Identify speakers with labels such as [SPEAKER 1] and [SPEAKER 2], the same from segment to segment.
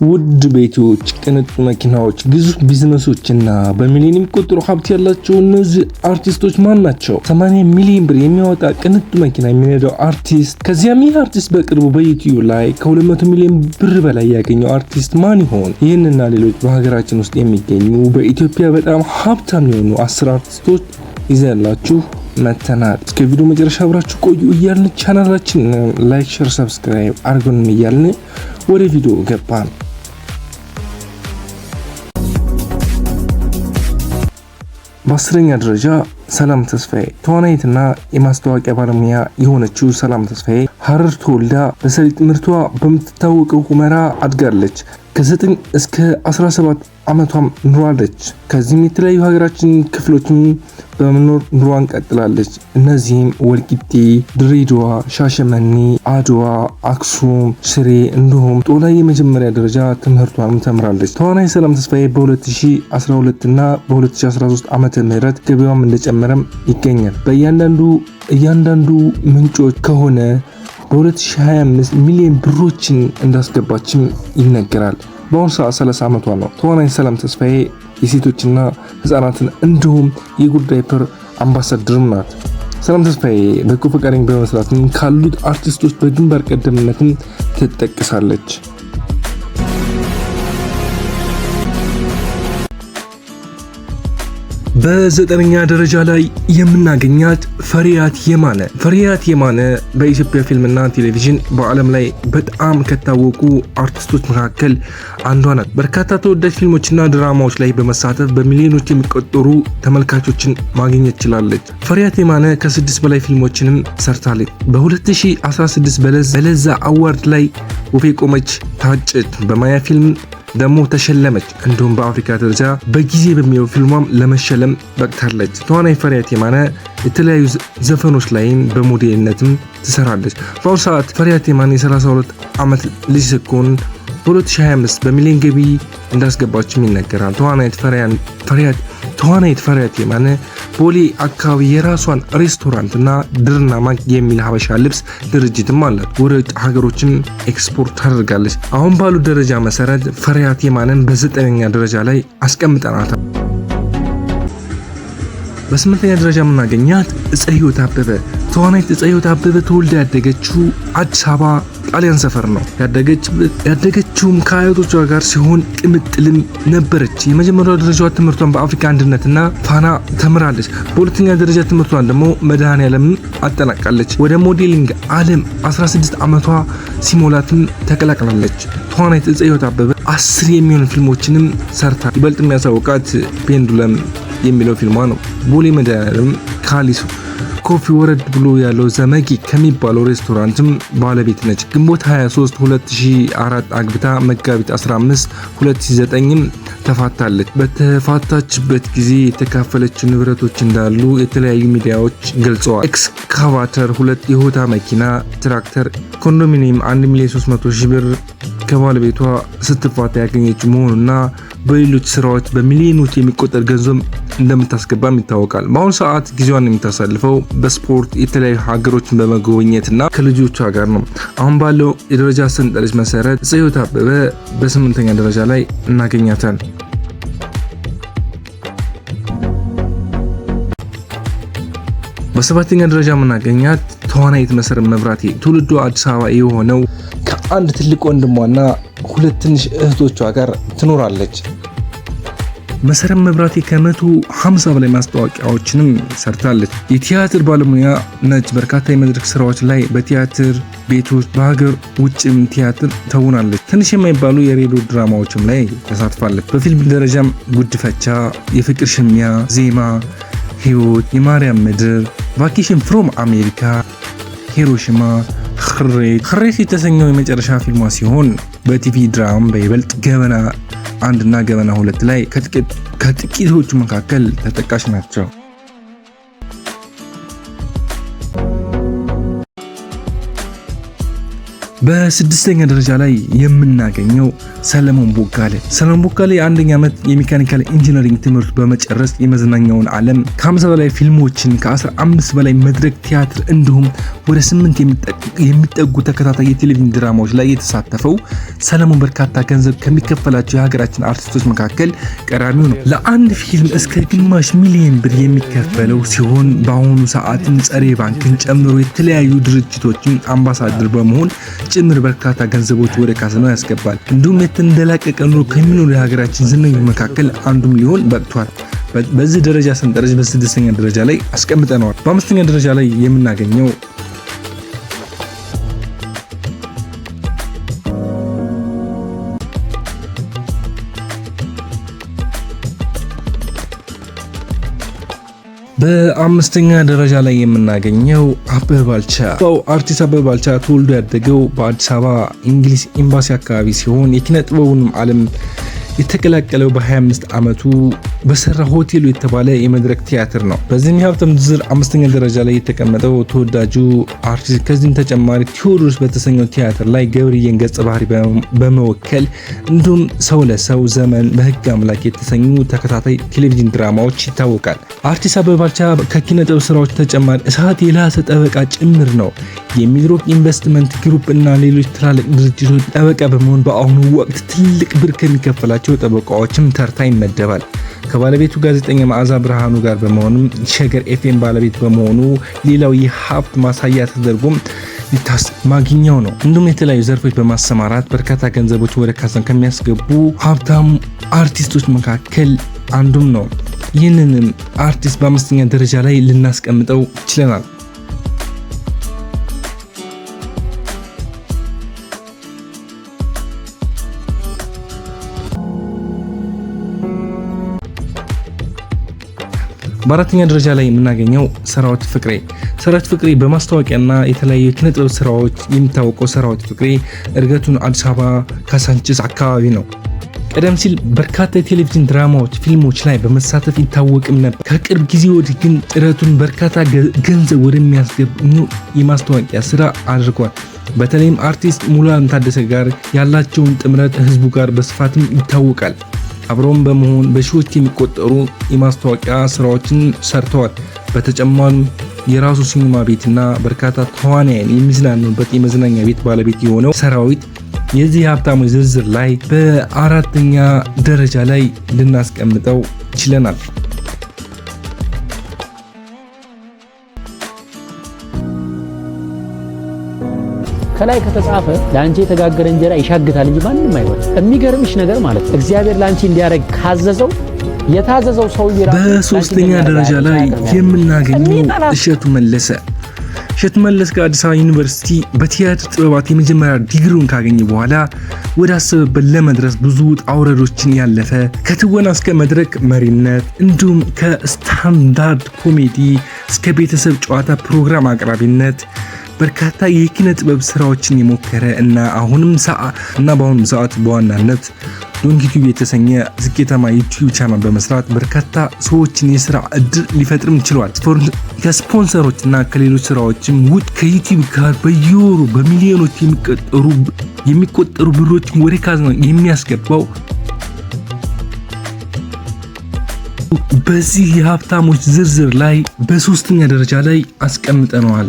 [SPEAKER 1] ውድ ቤቶች፣ ቅንጡ መኪናዎች፣ ግዙፍ ቢዝነሶችና በሚሊዮን የሚቆጠሩ ሀብት ያላቸው እነዚህ አርቲስቶች ማን ናቸው? 80 ሚሊዮን ብር የሚያወጣ ቅንጡ መኪና የሚነዳው አርቲስት፣ ከዚያም ይህ አርቲስት በቅርቡ በዩቲዩብ ላይ ከ200 ሚሊዮን ብር በላይ ያገኘው አርቲስት ማን ይሆን? ይህንና ሌሎች በሀገራችን ውስጥ የሚገኙ በኢትዮጵያ በጣም ሀብታም የሆኑ 10 አርቲስቶች ይዘላችሁ መተናል። እስከ ቪዲዮ መጨረሻ አብራችሁ ቆዩ እያልን ቻናላችን ላይክ፣ ሼር፣ ሰብስክራይብ አድርጉን እያልን ወደ ቪዲዮ ገባን። በ10ኛ ደረጃ ሰላም ተስፋዬ። ተዋናይትና የማስታወቂያ ባለሙያ የሆነችው ሰላም ተስፋዬ ሐረር ተወልዳ በሰሊጥ ምርቷ በምትታወቀው ሁመራ አድጋለች። ከ9 እስከ 17 ዓመቷም ኑራለች። ከዚህም የተለያዩ ሀገራችን ክፍሎችን በመኖር ኑሯን ቀጥላለች። እነዚህም ወልቂጤ፣ ድሬዳዋ፣ ሻሸመኔ፣ አድዋ፣ አክሱም፣ ሽሬ እንዲሁም ጦላ የመጀመሪያ ደረጃ ትምህርቷንም ተምራለች። ተዋናይ ሰላም ተስፋዬ በ2012 እና በ2013 ዓመተ ምህረት ገቢዋም እንደጨመረም ይገኛል። እያንዳንዱ ምንጮች ከሆነ በ2025 ሚሊዮን ብሮችን እንዳስገባችም ይነገራል። በአሁኑ ሰዓት 30 ዓመቷ ነው። ተዋናይ ሰላም ተስፋዬ የሴቶችና ህፃናትን እንዲሁም የጉድ ዳይፐር አምባሳደርም ናት። ሰላም ተስፋዬ በጎ ፈቃደኛ በመስራትም ካሉት አርቲስቶች በግንባር ቀደምትነትም ትጠቀሳለች። በ9ኛ ደረጃ ላይ የምናገኛት ፈሪያት የማነ። ፈሪያት የማነ በኢትዮጵያ ፊልምና ቴሌቪዥን በዓለም ላይ በጣም ከታወቁ አርቲስቶች መካከል አንዷ ናት። በርካታ ተወዳጅ ፊልሞችና ድራማዎች ላይ በመሳተፍ በሚሊዮኖች የሚቆጠሩ ተመልካቾችን ማግኘት ችላለች። ፈሪያት የማነ ከ6 በላይ ፊልሞችንም ሰርታለች። በ2016 በለዛ አዋርድ ላይ ወፌ ቆመች ታጨች። በማያ ፊልም ደግሞ ተሸለመች። እንዲሁም በአፍሪካ ደረጃ በጊዜ በሚለው ፊልሟም ለመሸለም በቅታለች። ተዋናይ ፈሪያት የማነ የተለያዩ ዘፈኖች ላይም በሞዴልነትም ትሰራለች። በአሁኑ ሰዓት ፈሪያት የማነ የ32 ዓመት ልጅ ስትሆን በ2025 በሚሊዮን ገቢ እንዳስገባችም ይነገራል። ተዋናይት ፈሪያት የማነ ቦሌ አካባቢ የራሷን ሬስቶራንትና ድርና ማግ የሚል ሀበሻ ልብስ ድርጅትም አላት። ወደ ውጭ ሀገሮችም ኤክስፖርት ታደርጋለች። አሁን ባሉ ደረጃ መሰረት ፈሪያት የማነን በ9ኛ ደረጃ ላይ አስቀምጠናታል። በ8ኛ ደረጃ የምናገኛት እፀ ህይወት አበበ። ተዋናይት እፀ ህይወት አበበ ተወልዳ ያደገችው አዲስ አበባ ጣሊያን ሰፈር ነው። ያደገችውም ከአያቶቿ ጋር ሲሆን ቅምጥልም ነበረች። የመጀመሪያው ደረጃ ትምህርቷን በአፍሪካ አንድነትና ፋና ተምራለች። በሁለተኛ ደረጃ ትምህርቷን ደግሞ መድኃኔዓለም አጠናቃለች። ወደ ሞዴሊንግ ዓለም 16 ዓመቷ ሲሞላትም ተቀላቅላለች። ተዋናይት እፀ ህይወት አበበ 10 የሚሆኑ ፊልሞችንም ሰርታ ይበልጥ የሚያሳውቃት ፔንዱለም የሚለው ፊልሟ ነው። ቦሌ መድኃኔዓለም ካሊሱ ኮፊ ወረድ ብሎ ያለው ዘመጊ ከሚባለው ሬስቶራንትም ባለቤት ነች። ግንቦት 23 2004 አግብታ መጋቢት 15 2009 ተፋታለች። በተፋታችበት ጊዜ የተካፈለችው ንብረቶች እንዳሉ የተለያዩ ሚዲያዎች ገልጸዋል። ኤክስካቫተር፣ 2 የሆታ መኪና፣ ትራክተር፣ ኮንዶሚኒየም 1,300,000 ብር ከባለቤቷ ስትፋታ ያገኘችው መሆኑና በሌሎች ስራዎች በሚሊዮኖች የሚቆጠር ገንዘብ እንደምታስገባም ይታወቃል። በአሁኑ ሰዓት ጊዜዋን የምታሳልፈው በስፖርት የተለያዩ ሀገሮችን በመጎብኘትና ከልጆቿ ጋር ነው። አሁን ባለው የደረጃ ሰንጠረዥ መሰረት እፀ ህይወት አበበ በ8ኛ ደረጃ ላይ እናገኛታል። በ7ኛ ደረጃ የምናገኛት ተዋናይት መሰረት መብራቴ። ትውልዷ አዲስ አበባ የሆነው ከአንድ ትልቅ ወንድሟና 2 ትንሽ እህቶቿ ጋር ትኖራለች። መሰረት መብራቴ ከ150 በላይ ማስታወቂያዎችንም ሰርታለች። የቲያትር ባለሙያ ነች። በርካታ የመድረክ ስራዎች ላይ በቲያትር ቤቶች በሀገር ውጭም ቲያትር ተውናለች። ትንሽ የማይባሉ የሬዲዮ ድራማዎችም ላይ ተሳትፋለች። በፊልም ደረጃም ጉድፈቻ፣ የፍቅር ሽሚያ፣ ዜማ፣ ህይወት፣ የማርያም ምድር፣ ቫኬሽን ፍሮም አሜሪካ፣ ሂሮሺማ፣ ኸሬት የተሰኘው የመጨረሻ ፊልሟ ሲሆን በቲቪ ድራማ በይበልጥ ገበና 1 እና ገበና 2 ላይ ከጥቂቶቹ መካከል ተጠቃሽ ናቸው። በስድስተኛ ደረጃ ላይ የምናገኘው ሰለሞን ቦጋለ የአንደኛ ዓመት የሜካኒካል ኢንጂነሪንግ ትምህርት በመጨረስ የመዝናኛውን ዓለም ከ50 በላይ ፊልሞችን ከ15 በላይ መድረክ ቲያትር እንዲሁም ወደ 8 የሚጠጉ ተከታታይ የቴሌቪዥን ድራማዎች ላይ የተሳተፈው ሰለሞን በርካታ ገንዘብ ከሚከፈላቸው የሀገራችን አርቲስቶች መካከል ቀዳሚው ነው። ለአንድ ፊልም እስከ ግማሽ ሚሊዮን ብር የሚከፈለው ሲሆን በአሁኑ ሰዓትም ጸሬ ባንክን ጨምሮ የተለያዩ ድርጅቶችን አምባሳደር በመሆን ጭምር በርካታ ገንዘቦች ወደ ካዝናው ያስገባል። እንዲሁም የተንደላቀቀ ኑሮ ከሚኖሩ የሀገራችን ዝነኞች መካከል አንዱም ሊሆን በቅቷል። በዚህ ደረጃ ሰንጠረዥ በስድስተኛ ደረጃ ላይ አስቀምጠነዋል። በአምስተኛ ደረጃ ላይ የምናገኘው በአምስተኛ ደረጃ ላይ የምናገኘው አበበ ባልቻ። አርቲስት አበበ ባልቻ ተወልዶ ያደገው በአዲስ አበባ እንግሊዝ ኤምባሲ አካባቢ ሲሆን የኪነ ጥበቡንም ዓለም የተቀላቀለው በ25 ዓመቱ በሰራ ሆቴሉ የተባለ የመድረክ ቲያትር ነው። በዚህም የሀብታም ዝርዝር አምስተኛ ደረጃ ላይ የተቀመጠው ተወዳጁ አርቲስት ከዚህም ተጨማሪ ቴዎድሮስ በተሰኘው ቲያትር ላይ ገብርዬን ገጸ ባህሪ በመወከል እንዲሁም ሰው ለሰው፣ ዘመን፣ በህግ አምላክ የተሰኙ ተከታታይ ቴሌቪዥን ድራማዎች ይታወቃል። አርቲስት አበበ ባልቻ ከኪነ ጥበብ ስራዎች ተጨማሪ እሳት የላሰ ጠበቃ ጭምር ነው። የሚድሮክ ኢንቨስትመንት ግሩፕ እና ሌሎች ትላልቅ ድርጅቶች ጠበቃ በመሆን በአሁኑ ወቅት ትልቅ ብር ከሚከፈላቸው ጠበቃዎችም ተርታ ይመደባል። ከባለቤቱ ጋዜጠኛ መዓዛ ብርሃኑ ጋር በመሆኑም ሸገር ኤፍኤም ባለቤት በመሆኑ ሌላው የሀብት ማሳያ ተደርጎም ማግኛው ነው። እንዲሁም የተለያዩ ዘርፎች በማሰማራት በርካታ ገንዘቦች ወደ ካዝና ከሚያስገቡ ሀብታም አርቲስቶች መካከል አንዱም ነው። ይህንንም አርቲስት በአምስተኛ ደረጃ ላይ ልናስቀምጠው ችለናል። በአራተኛ ደረጃ ላይ የምናገኘው ሰራዊት ፍቅሬ በማስታወቂያና የተለያዩ የኪነ ጥበብ ስራዎች የሚታወቀው ሰራዊት ፍቅሬ እድገቱን አዲስ አበባ ካሳንቺስ አካባቢ ነው። ቀደም ሲል በርካታ የቴሌቪዥን ድራማዎች፣ ፊልሞች ላይ በመሳተፍ ይታወቅም ነበር። ከቅርብ ጊዜ ወዲህ ግን ጥረቱን በርካታ ገንዘብ ወደሚያስገኙ የማስታወቂያ ስራ አድርጓል። በተለይም አርቲስት ሙሉዓለም ታደሰ ጋር ያላቸውን ጥምረት ህዝቡ ጋር በስፋትም ይታወቃል። አብረውም በመሆን በሺዎች የሚቆጠሩ የማስታወቂያ ስራዎችን ሰርተዋል። በተጨማሪም የራሱ ሲኒማ ቤትና በርካታ ተዋናያን የሚዝናኑበት የመዝናኛ ቤት ባለቤት የሆነው ሰራዊት የዚህ ሀብታሞች ዝርዝር ላይ በአራተኛ ደረጃ ላይ ልናስቀምጠው ችለናል።
[SPEAKER 2] ከላይ ከተጻፈ ለአንቺ የተጋገረ እንጀራ ይሻግታል እንጂ ማንንም አይሆን። የሚገርምሽ ነገር ማለት ነው እግዚአብሔር ለአንቺ እንዲያደርግ ካዘዘው የታዘዘው ሰው ይራስ።
[SPEAKER 1] በሶስተኛ ደረጃ ላይ የምናገኘው እሸቱ መለሰ ከአዲስ አበባ ዩኒቨርሲቲ በቲያትር ጥበባት የመጀመሪያ ዲግሪውን ካገኘ በኋላ ወደ አሰበበት ለመድረስ ብዙ ውጣ ውረዶችን ያለፈ ከትወና እስከ መድረክ መሪነት እንዲሁም ከስታንዳርድ ኮሜዲ እስከ ቤተሰብ ጨዋታ ፕሮግራም አቅራቢነት በርካታ የኪነ ጥበብ ስራዎችን የሞከረ እና በአሁኑም ሰዓት በዋናነት ዶንኪቲዩብ የተሰኘ ስኬታማ ዩቲዩብ ቻናል በመስራት በርካታ ሰዎችን የስራ እድል ሊፈጥርም ችሏል። ከስፖንሰሮች እና ከሌሎች ስራዎችም ውጭ ከዩቲዩብ ጋር በየወሩ በሚሊዮኖች የሚቆጠሩ ብሮችን ወደ ካዝና የሚያስገባው በዚህ የሀብታሞች ዝርዝር ላይ በሶስተኛ ደረጃ ላይ አስቀምጠነዋል።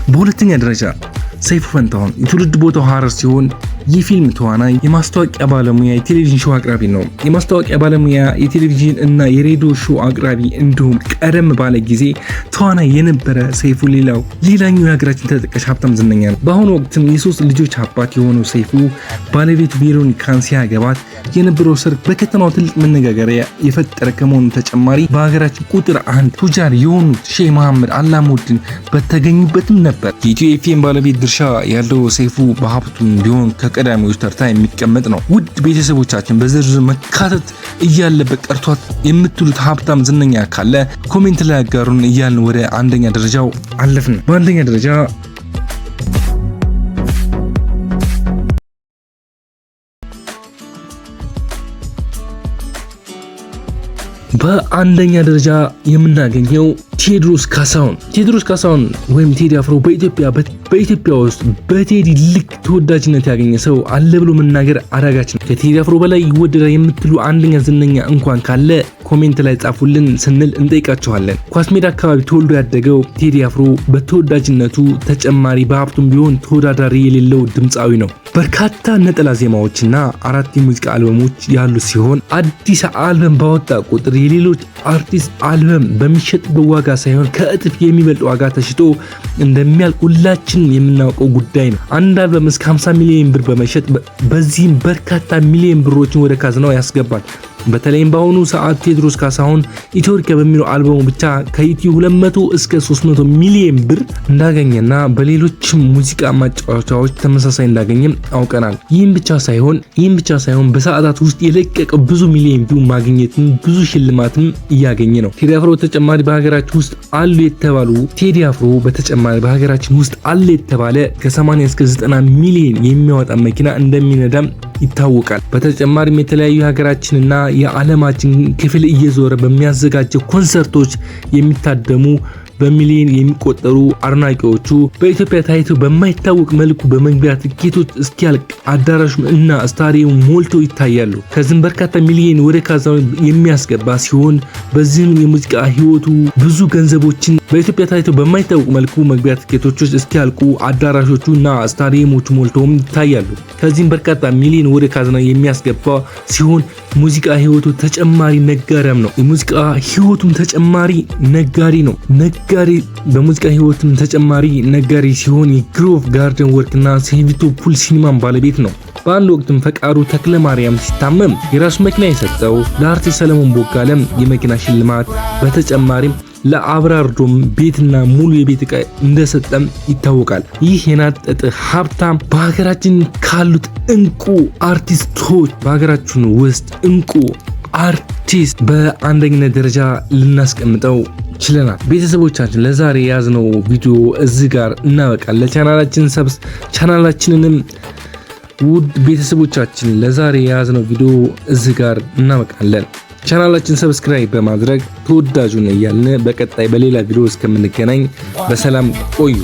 [SPEAKER 1] በሁለተኛ ደረጃ ሰይፉ ፈንታሁን የትውልድ ቦታው ሐረር ሲሆን የፊልም ተዋናይ፣ የማስታወቂያ ባለሙያ፣ የቴሌቪዥን ሾው አቅራቢ ነው። የማስታወቂያ ባለሙያ፣ የቴሌቪዥን እና የሬዲዮ ሾው አቅራቢ እንዲሁም ቀደም ባለ ጊዜ ተዋናይ የነበረ ሰይፉ ሌላኛው የሀገራችን ተጠቃሽ ሀብታም ዝነኛ ነው። በአሁኑ ወቅትም የሶስት ልጆች አባት የሆነው ሰይፉ ባለቤቱ ቬሮኒካን ሲያገባት የነበረው ሰርግ በከተማው ትልቅ መነጋገሪያ የፈጠረ ከመሆኑ ተጨማሪ በሀገራችን ቁጥር 1 ቱጃር የሆኑት ሼህ መሐመድ አላሙዲን በተገኙበትም ነበር። የኢትዮ ኤፍኤም ባለቤት ድርሻ ያለው ሰይፉ በሀብቱም ቢሆን ከቀዳሚዎች ተርታ የሚቀመጥ ነው። ውድ ቤተሰቦቻችን በዝርዝር መካተት እያለበት ቀርቷት የምትሉት ሀብታም ዝነኛ ካለ ኮሜንት ላይ ያጋሩን እያልን ወደ አንደኛ ደረጃው አለፍን። በአንደኛ ደረጃ በአንደኛ ደረጃ የምናገኘው ቴዎድሮስ ካሳሁን ወይም ቴዲ አፍሮ በኢትዮጵያ ውስጥ በቴዲ ልክ ተወዳጅነት ያገኘ ሰው አለ ብሎ መናገር አዳጋች ነው። ከቴዲ አፍሮ በላይ ይወደዳል የምትሉ አንደኛ ዝነኛ እንኳን ካለ ኮሜንት ላይ ጻፉልን ስንል እንጠይቃችኋለን። ኳስ ሜዳ አካባቢ ተወልዶ ያደገው ቴዲ አፍሮ በተወዳጅነቱ ተጨማሪ በሀብቱም ቢሆን ተወዳዳሪ የሌለው ድምፃዊ ነው። በርካታ ነጠላ ዜማዎችና 4 የሙዚቃ አልበሞች ያሉት ሲሆን አዲስ አልበም ባወጣ ቁጥር የሌሎች አርቲስት አልበም በሚሸጥበት ዋጋ ሳይሆን ከእጥፍ የሚበልጥ ዋጋ ተሽጦ እንደሚያልቅ ሁላችንም የምናውቀው ጉዳይ ነው። አንድ አልበም እስከ 50 ሚሊዮን ብር በመሸጥ በዚህም በርካታ ሚሊዮን ብሮችን ወደ ካዝናው ያስገባል። በተለይም በአሁኑ ሰዓት ቴዎድሮስ ካሳሁን ኢትዮሪካ በሚለው አልበሙ ብቻ ከዩቲዩብ 200 እስከ 300 ሚሊዮን ብር እንዳገኘና በሌሎችም ሙዚቃ ማጫወቻዎች ተመሳሳይ እንዳገኘም አውቀናል። ይህም ብቻ ሳይሆን በሰዓታት ውስጥ የለቀቀው ብዙ ሚሊዮን ቪው ማግኘትን ብዙ ሽልማትም እያገኘ ነው። ቴዲ አፍሮ በተጨማሪ በሀገራችን ውስጥ አሉ የተባለ ከ80 እስከ 90 ሚሊዮን የሚያወጣ መኪና እንደሚነዳም ይታወቃል። በተጨማሪም የተለያዩ ሀገራችንና የዓለማችን ክፍል እየዞረ በሚያዘጋጀው ኮንሰርቶች የሚታደሙ በሚሊዮን የሚቆጠሩ አድናቂዎቹ በኢትዮጵያ ታይቶ በማይታወቅ መልኩ በመግቢያ ትኬቶች እስኪያልቅ አዳራሹ እና ስታዲየም ሞልተው ይታያሉ። ከዚህም በርካታ ሚሊዮን ወደ ካዝናው የሚያስገባ ሲሆን በዚህም የሙዚቃ ህይወቱ ብዙ ገንዘቦችን በኢትዮጵያ ታይቶ በማይታወቅ መልኩ መግቢያ ትኬቶች እስኪያልቁ አዳራሾቹ እና ስታዲየሞቹ ሞልተውም ይታያሉ። ከዚህም በርካታ ሚሊዮን ወደ ካዝናው የሚያስገባ ሲሆን ሙዚቃ ህይወቱ ተጨማሪ ነጋሪም ነው። የሙዚቃ ህይወቱም ተጨማሪ ነጋሪ ነው። በሙዚቃ ህይወቱም ተጨማሪ ነጋሪ ሲሆን የግሮቭ ጋርደን ወርክና ሴቪቶ ፑል ሲኒማን ባለቤት ነው። በአንድ ወቅትም ፈቃዱ ተክለ ማርያም ሲታመም የራሱ መኪና የሰጠው ለአርቲስት ሰለሞን ቦጋለም የመኪና ሽልማት በተጨማሪም ለአብራርዶም ቤትና ሙሉ የቤት ዕቃ እንደሰጠም ይታወቃል። ይህ የናጠጠ ሀብታም በሀገራችን ካሉት እንቁ አርቲስቶች በሀገራችን ውስጥ እንቁ አርቲስት በአንደኝነት ደረጃ ልናስቀምጠው ችለናል። ቤተሰቦቻችን ለዛሬ ያዝነው ቪዲዮ እዚህ ጋር እናበቃለን። ቻናላችንንም ውድ ቤተሰቦቻችን ለዛሬ ያዝነው ቪዲዮ እዚህ ጋር እናበቃለን። ቻናላችን ሰብስክራይብ በማድረግ ተወዳጁን እያልን በቀጣይ በሌላ ቪዲዮ እስከምንገናኝ በሰላም ቆዩ።